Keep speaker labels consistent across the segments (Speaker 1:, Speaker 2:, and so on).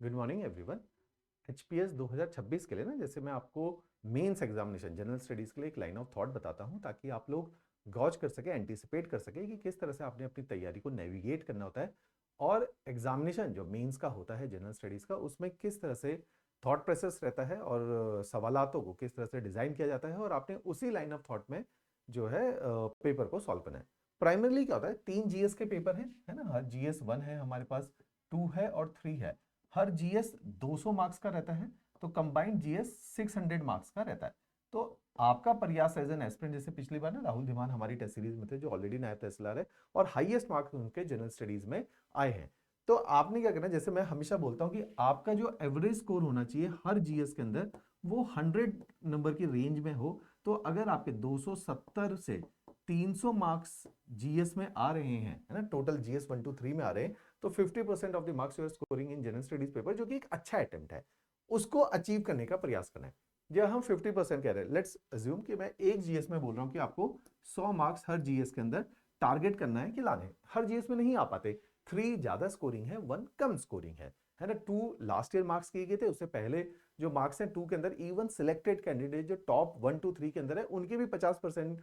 Speaker 1: Good morning everyone. HPS 2026 के लिए ना, जैसे मैं आपको मेंस एग्जामिनेशन जनरल स्टडीज के लिए एक लाइन ऑफ थॉट बताता हूं, ताकि आप लोग गॉज कर सके, एंटीसिपेट कर सके कि किस तरह से आपने अपनी तैयारी को नेविगेट करना होता है, और एग्जामिनेशन जो मेंस का होता है जनरल स्टडीज का, उसमें किस तरह से थॉट प्रोसेस रहता है और सवालातों को किस तरह से डिजाइन किया जाता है, और आपने उसी लाइन ऑफ थॉट में जो है पेपर को सॉल्व करना है। प्राइमरली क्या होता है, 3 जीएस के पेपर हैं, है ना। हर जीएस 1 है हमारे पास, 2 है और 3 है। हर जीएस 200 मार्क्स का रहता है, तो कंबाइंड जीएस 600 मार्क्स का रहता है। तो आपका प्रयास एज एन एस्पिरेंट, जैसे पिछली बार ना राहुल धीमान हमारी टेस्ट सीरीज में थे, जो ऑलरेडी नायब तहसीलदार है और हाईएस्ट मार्क्स उनके जनरल स्टडीज में आए हैं। तो आपने क्या करना है, जैसे मैं हमेशा बोलता हूं कि आपका जो एवरेज स्कोर होना चाहिए हर जीएस के अंदर, वो 100 नंबर की रेंज में हो। तो अगर आपके 270 से 300 मार्क्स जीएस में आ रहे हैं, है ना, टोटल जीएस 1 2 3 में आ रहे हैं, तो 50% of the marks you are scoring in general studies paper, जो कि एक अच्छा अटेम्प्ट है, उसको अचीव करने का प्रयास करना है। जब हम 50% कह रहे हैं, लेट्स अज्यूम कि मैं एक जीएस में बोल रहा हूं कि आपको 100 मार्क्स हर जीएस के अंदर टारगेट करना है कि लाने। हर जीएस में नहीं आ पाते, 3 ज्यादा स्कोरिंग है, 1 कम स्कोरिंग है ना। 2 लास्ट ईयर मार्क्स किए गए थे, उससे पहले जो मार्क्स हैं 2 के अंदर, इवन सिलेक्टेड कैंडिडेट जो टॉप 1 2 3 के अंदर है, उनके भी 50%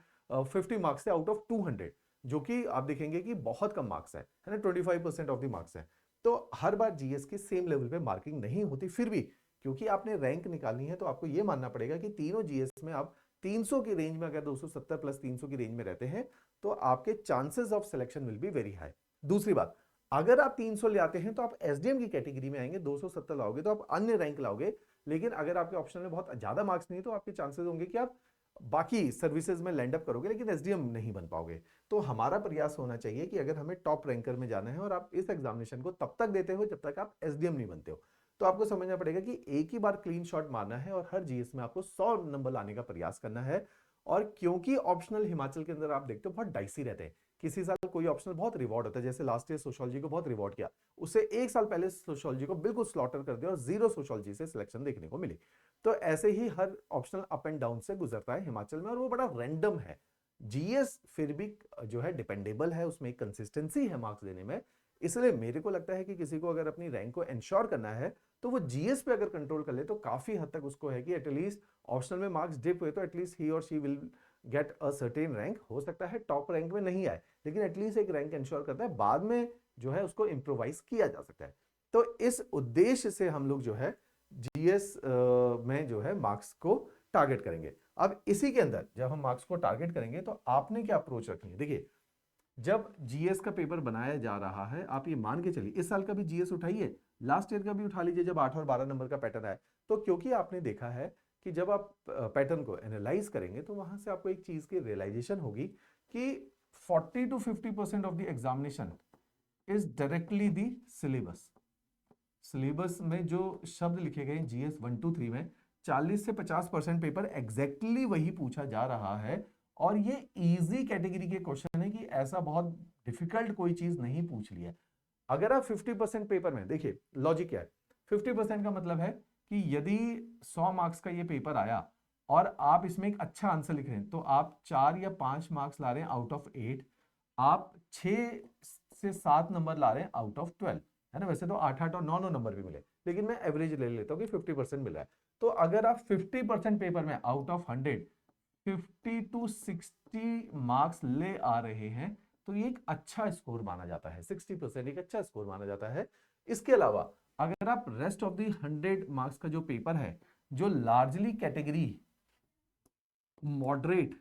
Speaker 1: 50 मार्क्स है आउट ऑफ 200, जो कि आप देखेंगे कि बहुत कम मार्क्स है ना। 25% ऑफ द मार्क्स है। तो हर बार जीएस के सेम लेवल पे मार्किंग नहीं होती, फिर भी क्योंकि आपने रैंक निकालनी है, तो आपको यह मानना पड़ेगा कि तीनों जीएस में आप 300 की रेंज में, अगर 270 प्लस 300 की रेंज में रहते हैं, तो आपके chances of selection will be very high. दूसरी बात, अगर आप 300 ले आते हैं तो आप एसडीएम की कैटेगरी में आएंगे, 270 लाओगे तो आप अन्य रैंक लाओगे। लेकिन अगर आपके ऑप्शन में बहुत ज्यादा मार्क्स नहीं, तो आपके चांसेस होंगे कि आप बाकी सर्विसेज में लैंड अप करोगे, लेकिन एसडीएम नहीं बन पाओगे। तो हमारा प्रयास होना चाहिए कि अगर हमें टॉप रैंकर में जाना है, और आप इस एग्जामिनेशन को तब तक देते हो जब तक आप एसडीएम नहीं बनते हो, तो आपको समझना पड़ेगा कि एक ही बार क्लीन शॉट मारना है और हर जीएस में आपको 100 नंबर लाने का प्रयास करना है। और क्योंकि ऑप्शनल हिमाचल के अंदर आप देखते हो बहुत डाइसी रहते हैं, किसी साल कोई ऑप्शनल बहुत रिवॉर्ड होता है, जैसे लास्ट ईयर सोशियोलॉजी को बहुत रिवॉर्ड किया, उससे एक साल पहले सोशियोलॉजी को बिल्कुल स्लॉटर कर दिया और जीरो सोशियोलॉजी से सिलेक्शन देखने को मिली। तो ऐसे ही हर ऑप्शनल अप एंड डाउन से गुजरता है हिमाचल में, और वो बड़ा रैंडम है। जीएस फिर भी जो है डिपेंडेबल है, उसमें एक कंसिस्टेंसी है मार्क्स देने में। इसलिए मेरे को लगता है कि किसी को अगर अपनी रैंक को इंश्योर करना है, तो वो जीएस पे अगर कंट्रोल कर ले, तो काफी हद तक उसको है कि एटलीस्ट ऑप्शनल में मार्क्स डिप हुए तो एटलीस्ट ही और she will get a certain rank. हो सकता है टॉप रैंक में नहीं आए, लेकिन एटलीस्ट एक रैंक इंश्योर करता है, बाद में जो है उसको इंप्रोवाइज किया जा सकता है। तो इस उद्देश्य से हम लोग जो है जीएस में जो है मार्क्स को टारगेट करेंगे। अब इसी के अंदर जब हम मार्क्स को टारगेट करेंगे, तो आपने क्या अप्रोच रखनी है। देखिए, जब जीएस का पेपर बनाया जा रहा है, आप ये मान के चलिए, इस साल का भी जीएस उठाइए, लास्ट ईयर का भी उठा लीजिए, जब 8 और 12 नंबर का पैटर्न आया, तो क्योंकि आपने देखा है कि जब आप पैटर्न को एनालाइज करेंगे, तो वहां से आपको एक चीज की रियलाइजेशन होगी कि 40 to 50% of the examination is directly the syllabus. Syllabus में जो शब्द लिखे गए जीएस 1 2 3 में, 40 से 50% पेपर एग्जैक्टली वही पूछा जा रहा है। और ये इजी कैटेगरी के क्वेश्चन है, कि ऐसा बहुत डिफिकल्ट कोई चीज नहीं पूछ ली है। अगर आप 50% पेपर में देखिए, लॉजिक क्या है, 50% का मतलब है कि यदि 100 मार्क्स का ये पेपर आया और आप इसमें एक अच्छा आंसर लिख रहे हैं, तो आप 4 या 5 मार्क्स ला रहे हैं आउट ऑफ 8, आप 6 से 7 नंबर ला रहे हैं आउट ऑफ 12, है ना। वैसे तो 8 8 और 9 9 नंबर भी मिले, लेकिन मैं एवरेज ले लेता हूं कि 50% मिला है। तो अगर आप 50% पेपर में आउट ऑफ 100 50 to 60 मार्क्स ले आ रहे हैं, तो ये एक अच्छा स्कोर माना जाता है। 60% एक अच्छा स्कोर माना जाता है। इसके अलावा अगर आप रेस्ट ऑफ दी 100 मार्क्स का जो पेपर है, जो लार्जली कैटेगरी मॉडरेट,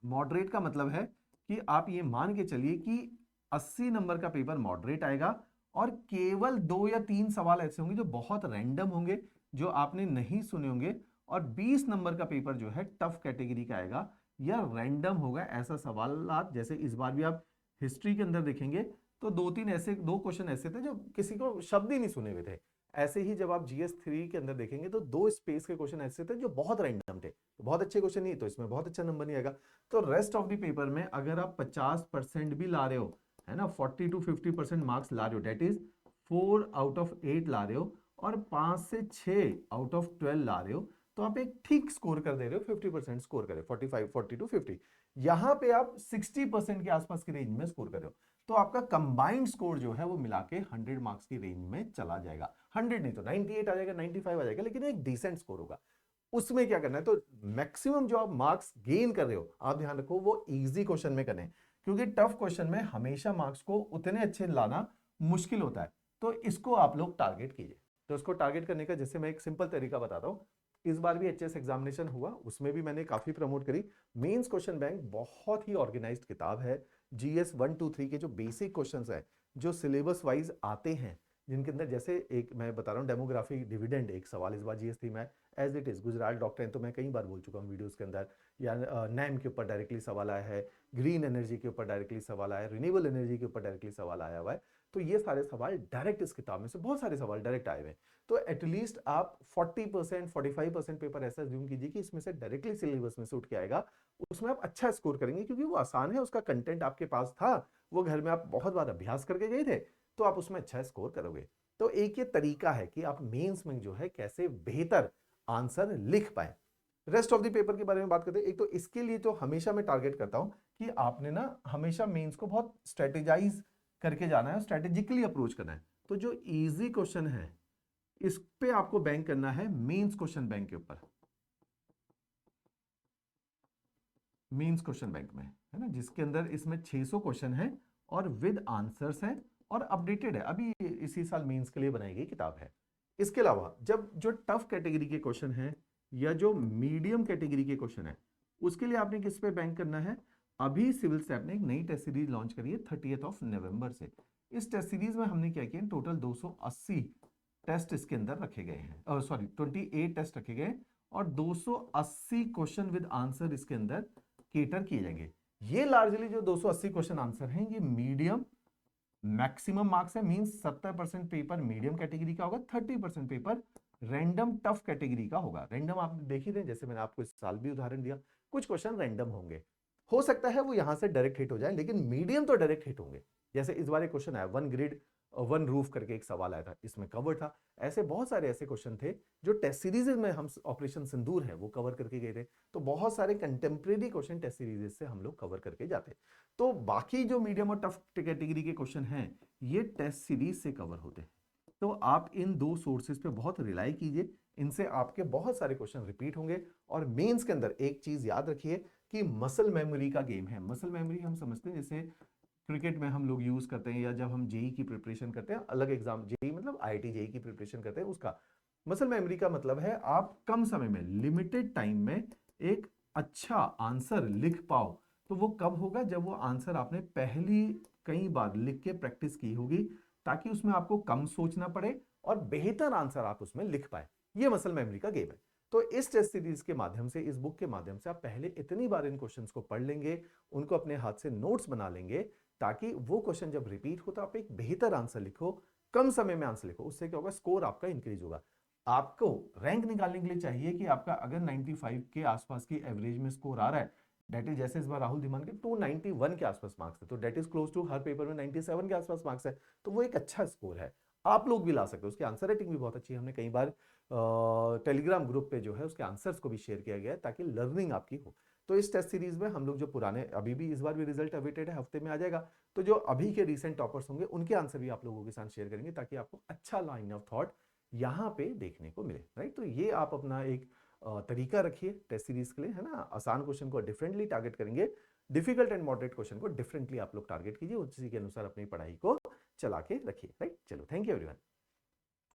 Speaker 1: मॉडरेट का मतलब है कि आप ये मान के चलिए कि 80 नंबर का पेपर मॉडरेट आएगा, और केवल 2 या 3 सवाल ऐसे होंगे जो बहुत रैंडम होंगे, जो आपने नहीं सुने होंगे, और 20 नंबर का पेपर जो है टफ कैटेगरी का आएगा या रैंडम होगा। ऐसा सवाल जैसे इस बार भी आप हिस्ट्री के अंदर देखेंगे, तो 2 3 ऐसे 2 क्वेश्चन ऐसे थे जो किसी को शब्द ही नहीं सुने हुए थे। ऐसे ही जब आप जीएस 3 के अंदर देखेंगे, तो 2 स्पेस के क्वेश्चन ऐसे थे जो बहुत रैंडम थे, तो बहुत अच्छे क्वेश्चन नहीं, तो इसमें बहुत अच्छा नंबर नहीं आएगा। तो रेस्ट ऑफ द पेपर में अगर आप 50% भी ला रहे हो, है ना, 40 to 50% मार्क्स ला रहे हो, डेट इज 4 आउट ऑफ 8 ला रहे हो, और 5 से 6 आउट ऑफ 12 ला रहे हो, तो आप एक ठीक स्कोर कर दे रहे हो। 50% स्कोर करे, 45 40 to 50, यहां पे आप 60% के आसपास की रेंज में स्कोर कर रहे हो। तो आपका कंबाइंड स्कोर जो है वो मिला के 100 मार्क्स की रेंज में चला जाएगा। 100 नहीं तो 98 आ जाएगा, 95 आ जाएगा, लेकिन एक डिसेंट स्कोर होगा। उसमें क्या करना है, तो मैक्सिमम जो आप मार्क्स गेन कर रहे हो, आप ध्यान रखो वो इजी क्वेश्चन में करें, क्योंकि टफ क्वेश्चन में हमेशा मार्क्स को उतने अच्छे लाना मुश्किल होता है। तो इसको आप लोग टारगेट कीजिए। तो इसको टारगेट करने का जैसे मैं एक सिंपल तरीका बताता हूं। इस बार भी एचएस एग्जामिनेशन हुआ, उसमें भी मैंने काफी प्रमोट करी। मेंस क्वेश्चन बैंक बहुत ही ऑर्गेनाइज्ड किताब है। जीएस 1 2 3 के जो बेसिक क्वेश्चंस है, जो सिलेबस वाइज आते हैं, जिनके अंदर जैसे एक मैं बता रहा हूँ डेमोग्राफी डिविडेंड एक सवाल इस बार जीएस थी में as it is, Gujarat doctrine तो मैं कई बार बोल चुका हूँ वीडियोस के अंदर, या नैम के ऊपर डायरेक्टली सवाल आया है, ग्रीन एनर्जी के ऊपर डायरेक्टली सवाल आया है, रिन्यूएबल एनर्जी के ऊपर डायरेक्टली सवाल आया हुआ है। तो ये सारे सवाल डायरेक्ट इस किताब में से बहुत सारे सवाल डायरेक्ट आए हुए हैं। तो एटलीस्ट आप 40% 45% पेपर ऐसा ज्यूम कीजिए कि इसमें से डायरेक्टली सिलेबस में से उठ के आएगा, उसमें आप अच्छा स्कोर करेंगे, क्योंकि वो आसान है, उसका कंटेंट आपके पास था, वो घर में आप बहुत बार अभ्यास करके गए थे, तो आप उसमें अच्छा स्कोर करोगे। तो एक ये तरीका है कि आप मेंस में जो है कैसे बेहतर आंसर लिख पाए। रेस्ट ऑफ द पेपर के बारे में बात करते हैं। एक तो इसके लिए तो हमेशा मैं टारगेट करता हूं कि आपने ना हमेशा मेंस को बहुत स्ट्रेटेजाइज करके जाना है, स्ट्रेटेजिकली अप्रोच करना है। तो जो इजी क्वेश्चन है इस पे आपको बैंक करना है मेंस क्वेश्चन बैंक के ऊपर, मेंस क्वेश्चन बैंक में, है ना, जिसके अंदर इसमें 600 क्वेश्चन है और विद आंसर्स है और अपडेटेड है, अभी इसी साल मेंस के लिए बनाई गई किताब है। इसके अलावा जब जो टफ कैटेगरी के क्वेश्चन है या जो मीडियम कैटेगरी के क्वेश्चन है, उसके लिए आपने किस पे बैंक करना है, अभी सिविल स्टैफ ने एक नई टेस्ट सीरीज लॉन्च करी है 30 नवंबर से। इस टेस्ट सीरीज में हमने क्या किया, टोटल 280 टेस्ट इसके अंदर रखे गए हैं, सॉरी 28 टेस्ट रखे गए और 280 क्वेश्चन विद आंसर इसके अंदर केटर किए जाएंगे। ये लार्जली जो 280 क्वेश्चन आंसर हैं ये मीडियम मैक्सिमम मार्क्स है, मींस 70% पेपर मीडियम कैटेगरी का होगा, 30% पेपर रैंडम टफ कैटेगरी का होगा। रैंडम आप देख ही रहे, जैसे मैंने आपको इस साल भी उदाहरण दिया, कुछ क्वेश्चन रैंडम होंगे, हो सकता है वो यहां से डायरेक्ट हिट हो जाए, लेकिन मीडियम तो डायरेक्ट हिट होंगे। जैसे इस बार एक क्वेश्चन आया 1 ग्रिड 1 रूफ करके एक सवाल आया था, इसमें कवर था। ऐसे बहुत सारे ऐसे क्वेश्चन थे जो टेस्ट सीरीज में हम ऑपरेशन सिंदूर है वो कवर करके गए थे। तो बहुत सारे कंटेम्प्रेरी क्वेश्चन टेस्ट सीरीज से हम लोग कवर करके जाते। तो बाकी जो मीडियम और टफ कैटेगरी के क्वेश्चन हैं ये टेस्ट सीरीज से कवर होते हैं। तो आप इन दो सोर्सेज पे बहुत रिलाई कीजिए, इनसे आपके बहुत सारे क्वेश्चन रिपीट होंगे। और मेंस के अंदर एक चीज याद रखिए कि मसल मेमोरी का गेम है। मसल मेमोरी हम समझते हैं जैसे क्रिकेट में हम लोग यूज करते हैं, या जब हम जेई की प्रिपरेशन करते हैं, अलग एग्जाम जेई मतलब आईआईटी जेई की प्रिपरेशन करते हैं, उसका मसल मेमोरी का मतलब है आप कम समय में लिमिटेड टाइम में एक अच्छा आंसर लिख पाओ। तो वो कब होगा, जब वो आंसर आपने पहली कई बार लिख के प्रैक्टिस की होगी, ताकि उसमें आपको कम सोचना पड़े और बेहतर आंसर आप उसमें लिख पाए। ये मसल मेमोरी का गेम है। तो इस टेस्ट सीरीज के माध्यम से, इस बुक के माध्यम से आप पहले इतनी बार इन क्वेश्चंस को पढ़ लेंगे, उनको अपने हाथ से नोट्स बना लेंगे, ताकि वो क्वेश्चन जब रिपीट हो तो आप एक बेहतर आंसर लिखो, कम समय में आंसर लिखो। उससे क्या होगा, स्कोर आपका इंक्रीज होगा। आपको रैंक निकालने के लिए चाहिए कि आपका अगर 95 के आसपास की एवरेज में स्कोर आ रहा है, डेट इज जैसे इस बार राहुल धीमान के 291 के आसपास मार्क्स है, तो डेट इज क्लोज टू हर पेपर में 97 के आसपास मार्क्स है, तो वो एक अच्छा स्कोर है। आप लोग भी ला सकते हो, उसकी आंसर राइटिंग भी बहुत अच्छी है। हमने कई बार टेलीग्राम ग्रुप पे जो है उसके आंसर्स को भी शेयर किया गया है, ताकि लर्निंग आपकी हो। तो इस टेस्ट सीरीज में हम लोग जो पुराने, अभी भी इस बार भी रिजल्ट अवेटेड है, हफ्ते में आ जाएगा, तो जो अभी के रिसेंट टॉपर्स होंगे उनके आंसर भी आप लोगों के साथ शेयर करेंगे, ताकि आपको अच्छा लाइन ऑफ थॉट यहाँ पे देखने को मिले, राइट। तो ये आप अपना एक तरीका रखिए टेस्ट सीरीज के लिए, है ना। आसान क्वेश्चन को डिफरेंटली टारगेट करेंगे, डिफिकल्ट एंड मॉडरेट क्वेश्चन को डिफरेंटली आप लोग टारगेट कीजिए, उसी के अनुसार अपनी पढ़ाई को चला के रखिए, राइट। चलो, थैंक यू एवरीवन।